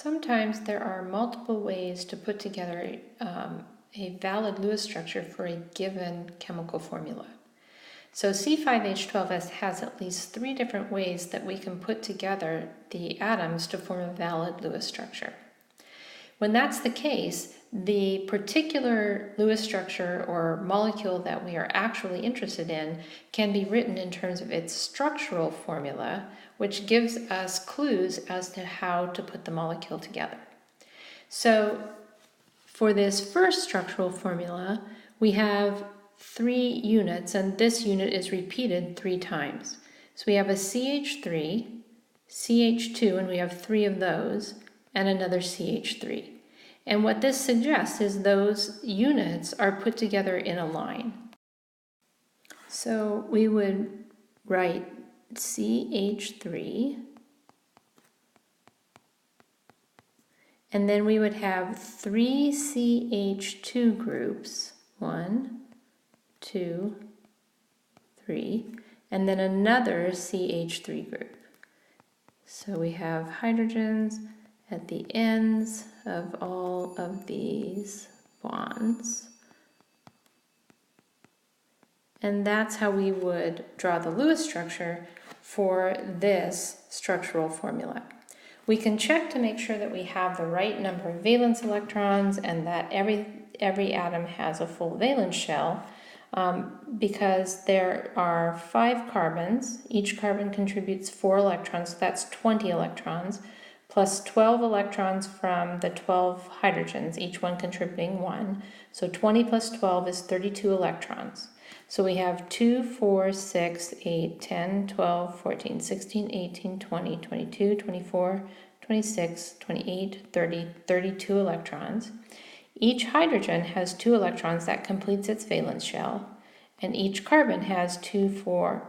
Sometimes there are multiple ways to put together a valid Lewis structure for a given chemical formula. So C5H12S has at least 3 different ways that we can put together the atoms to form a valid Lewis structure. When that's the case, the particular Lewis structure or molecule that we are actually interested in can be written in terms of its structural formula, which gives us clues as to how to put the molecule together. So for this first structural formula, we have 3 units, and this unit is repeated 3 times. So we have a CH3, CH2, and we have 3 of those, and another CH3. And what this suggests is those units are put together in a line. So we would write CH3, and then we would have 3 CH2 groups, 1, 2, 3, and then another CH3 group. So we have hydrogens at the ends of all of these bonds. And that's how we would draw the Lewis structure for this structural formula. We can check to make sure that we have the right number of valence electrons and that every atom has a full valence shell, because there are 5 carbons. Each carbon contributes 4 electrons, so that's 20 electrons, plus 12 electrons from the 12 hydrogens, each one contributing 1. So 20 plus 12 is 32 electrons. So we have 2, 4, 6, 8, 10, 12, 14, 16, 18, 20, 22, 24, 26, 28, 30, 32 electrons. Each hydrogen has 2 electrons, that completes its valence shell, and each carbon has 2, 4,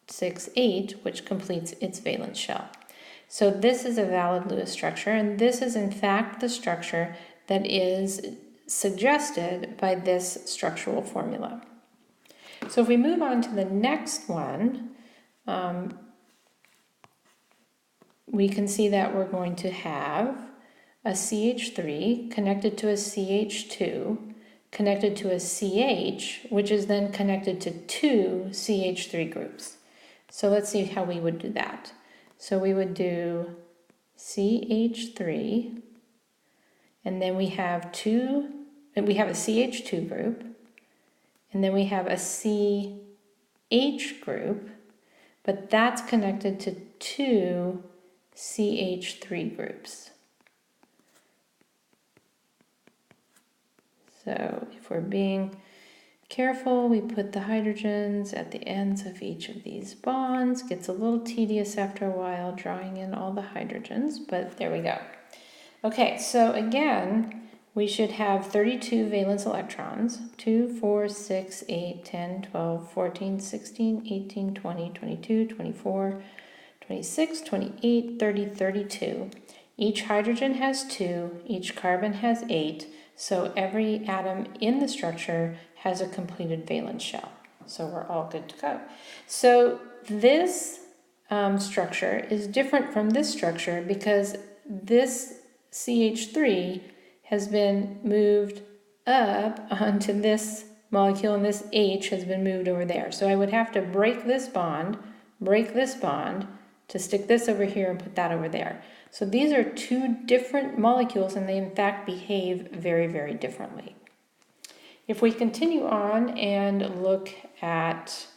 6, 8, which completes its valence shell. So this is a valid Lewis structure, and this is in fact the structure that is suggested by this structural formula. So if we move on to the next one, we can see that we're going to have a CH3 connected to a CH2, connected to a CH, which is then connected to 2 CH3 groups. So let's see how we would do that. So we would do CH3, and then we have a CH2 group, and then we have a CH group, but that's connected to 2 CH3 groups. So if we're being careful, we put the hydrogens at the ends of each of these bonds. Gets a little tedious after a while drawing in all the hydrogens, but there we go. Okay, so again, we should have 32 valence electrons, 2, 4, 6, 8, 10, 12, 14, 16, 18, 20, 22, 24, 26, 28, 30, 32. Each hydrogen has 2, each carbon has 8, so every atom in the structure has a completed valence shell. So we're all good to go. So this structure is different from this structure because this CH3 has been moved up onto this molecule, and this H has been moved over there. So I would have to break this bond to stick this over here and put that over there. So these are 2 different molecules, and they in fact behave very, very differently. If we continue on and look at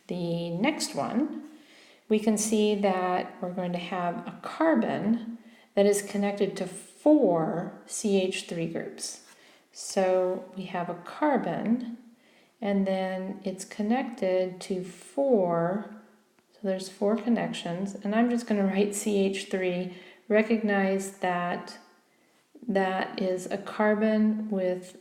the next one, we can see that we're going to have a carbon that is connected to 4 CH3 groups. So we have a carbon, and then it's connected to 4, so there's 4 connections, and I'm just going to write CH3. Recognize that that is a carbon with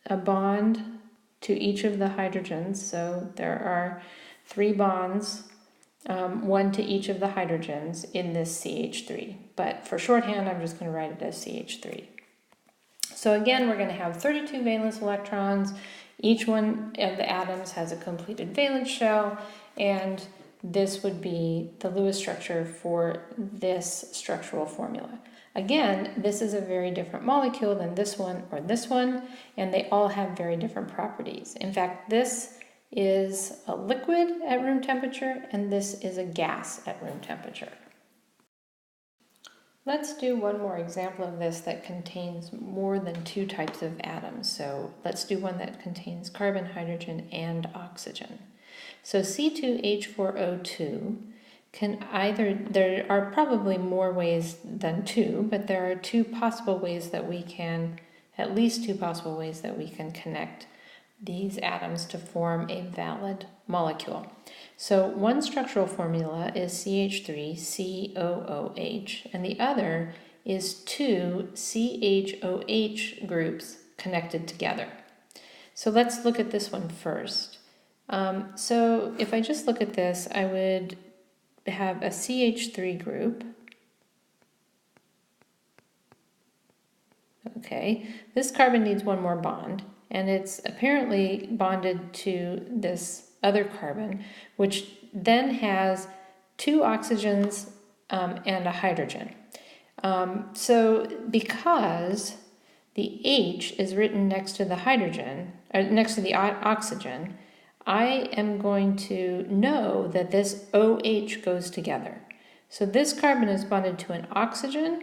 a bond to each of the hydrogens, so there are 3 bonds, 1 to each of the hydrogens in this CH3. But for shorthand, I'm just going to write it as CH3. So again, we're going to have 32 valence electrons. Each one of the atoms has a completed valence shell, and this would be the Lewis structure for this structural formula. Again, this is a very different molecule than this one or this one, and they all have very different properties. In fact, this is a liquid at room temperature, and this is a gas at room temperature. Let's do one more example of this that contains more than two types of atoms. So let's do one that contains carbon, hydrogen, and oxygen. So C2H4O2 can either, there are probably more ways than two, but there are two possible ways that we can, at least two possible ways that we can connect these atoms to form a valid molecule. So one structural formula is CH3COOH, and the other is two CHOH groups connected together. So let's look at this one first. So if I just look at this, I would have a CH3 group. Okay, this carbon needs one more bond, and it's apparently bonded to this other carbon, which then has two oxygens and a hydrogen. So because the H is written next to the hydrogen, or next to the oxygen, I am going to know that this OH goes together. So this carbon is bonded to an oxygen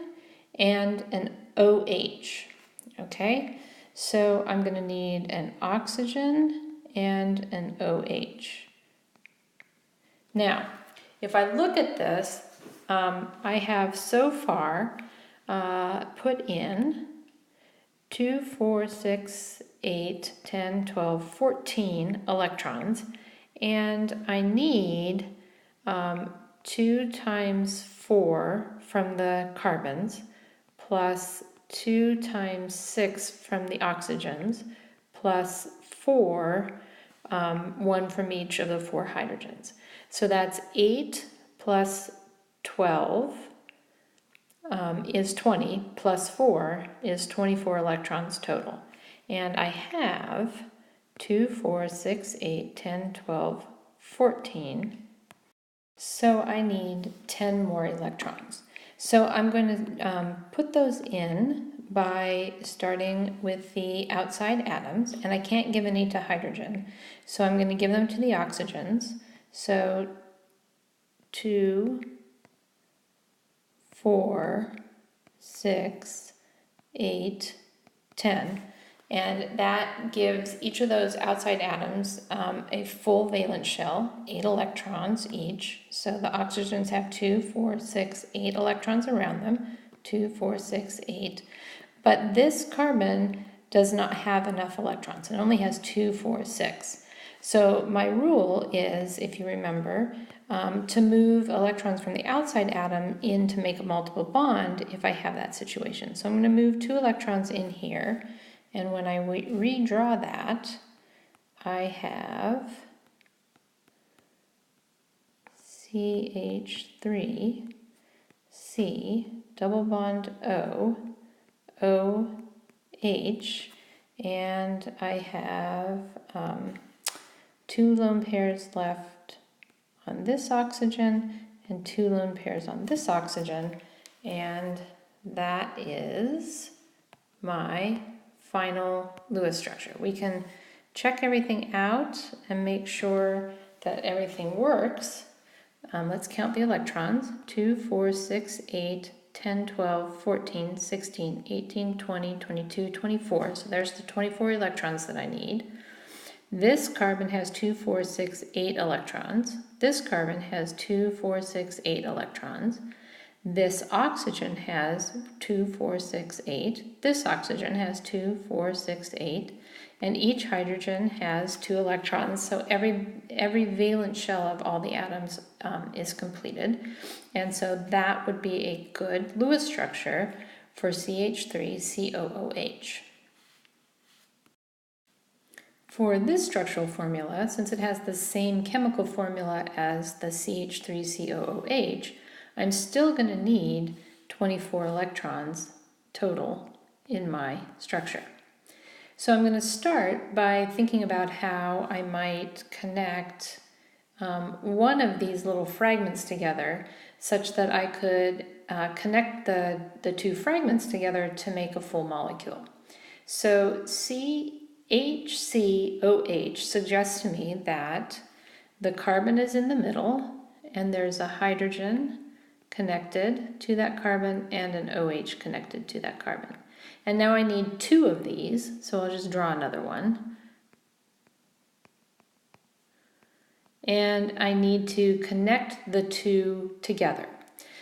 and an OH, okay? So I'm going to need an oxygen and an OH. Now, if I look at this, I have so far put in 2, 4, 6, 8, 10, 12, 14 electrons, and I need 2 times 4 from the carbons, plus 2 times 6 from the oxygens, plus 4, 1 from each of the 4 hydrogens. So that's 8 plus 12 is 20, plus 4 is 24 electrons total. And I have 2, 4, 6, 8, 10, 12, 14. So I need 10 more electrons. So I'm going to put those in by starting with the outside atoms, and I can't give any to hydrogen, so I'm going to give them to the oxygens. So 2, 4, 6, 8, 10. And that gives each of those outside atoms a full valence shell, 8 electrons each. So the oxygens have 2, 4, 6, 8 electrons around them, 2, 4, 6, 8. But this carbon does not have enough electrons. It only has 2, 4, 6. So my rule is, if you remember, to move electrons from the outside atom in to make a multiple bond if I have that situation. So I'm going to move 2 electrons in here, and when I redraw that, I have CH3, C, double bond O, OH, and I have 2 lone pairs left on this oxygen and 2 lone pairs on this oxygen, and that is my final Lewis structure. We can check everything out and make sure that everything works. Let's count the electrons. 2, 4, 6, 8, 10, 12, 14, 16, 18, 20, 22, 24. So there's the 24 electrons that I need. This carbon has 2, 4, 6, 8 electrons. This carbon has 2, 4, 6, 8 electrons. This oxygen has 2, 4, 6, 8. This oxygen has 2, 4, 6, 8. And each hydrogen has 2 electrons. So every valence shell of all the atoms is completed. And so that would be a good Lewis structure for CH3COOH. For this structural formula, since it has the same chemical formula as the CH3COOH, I'm still going to need 24 electrons total in my structure. So I'm going to start by thinking about how I might connect one of these little fragments together such that I could connect the two fragments together to make a full molecule. So CHCOH suggests to me that the carbon is in the middle and there's a hydrogen connected to that carbon and an OH connected to that carbon. And now I need two of these, so I'll just draw another one. And I need to connect the two together.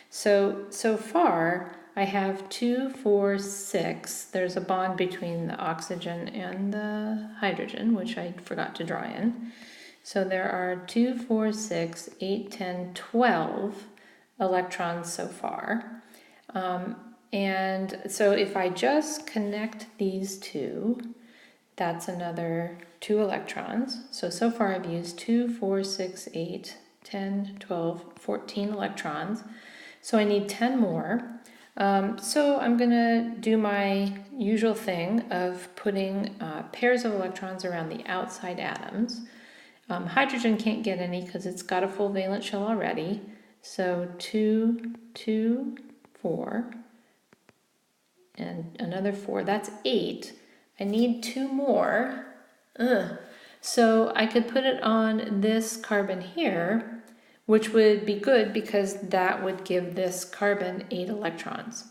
So far I have 2, 4, 6. There's a bond between the oxygen and the hydrogen, which I forgot to draw in. So there are 2, 4, 6, 8, 10, 12 electrons so far. And so if I just connect these two, that's another 2 electrons. So far I've used 2, 4, 6, 8, 10, 12, 14 electrons. So I need 10 more. So I'm going to do my usual thing of putting pairs of electrons around the outside atoms. Hydrogen can't get any because it's got a full valence shell already. So 2, 2, 4, and another 4. That's 8. I need 2 more. So I could put it on this carbon here, which would be good because that would give this carbon 8 electrons.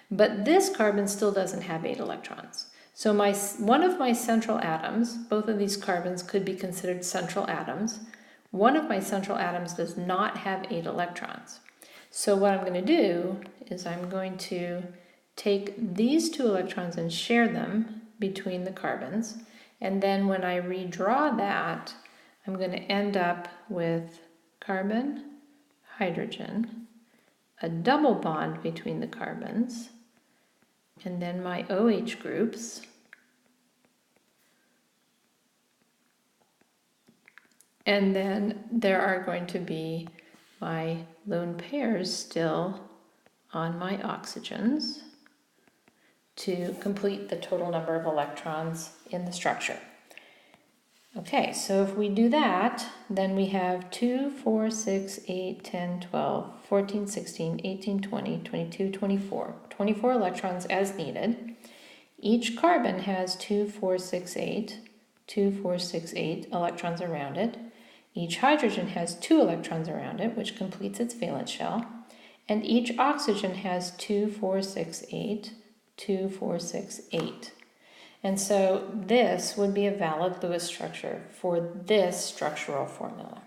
But this carbon still doesn't have 8 electrons. So one of my central atoms, both of these carbons could be considered central atoms. One of my central atoms does not have 8 electrons. So what I'm going to do is I'm going to take these 2 electrons and share them between the carbons. And then when I redraw that, I'm going to end up with carbon, hydrogen, a double bond between the carbons, and then my OH groups. And then there are going to be my lone pairs still on my oxygens to complete the total number of electrons in the structure. Okay, so if we do that, then we have 2, 4, 6, 8, 10, 12, 14, 16, 18, 20, 22, 24. 24 electrons as needed. Each carbon has 2, 4, 6, 8, 2, 4, 6, 8 electrons around it. Each hydrogen has 2 electrons around it, which completes its valence shell. And each oxygen has 2, 4, 6, 8, 2, 4, 6, 8. And so this would be a valid Lewis structure for this structural formula.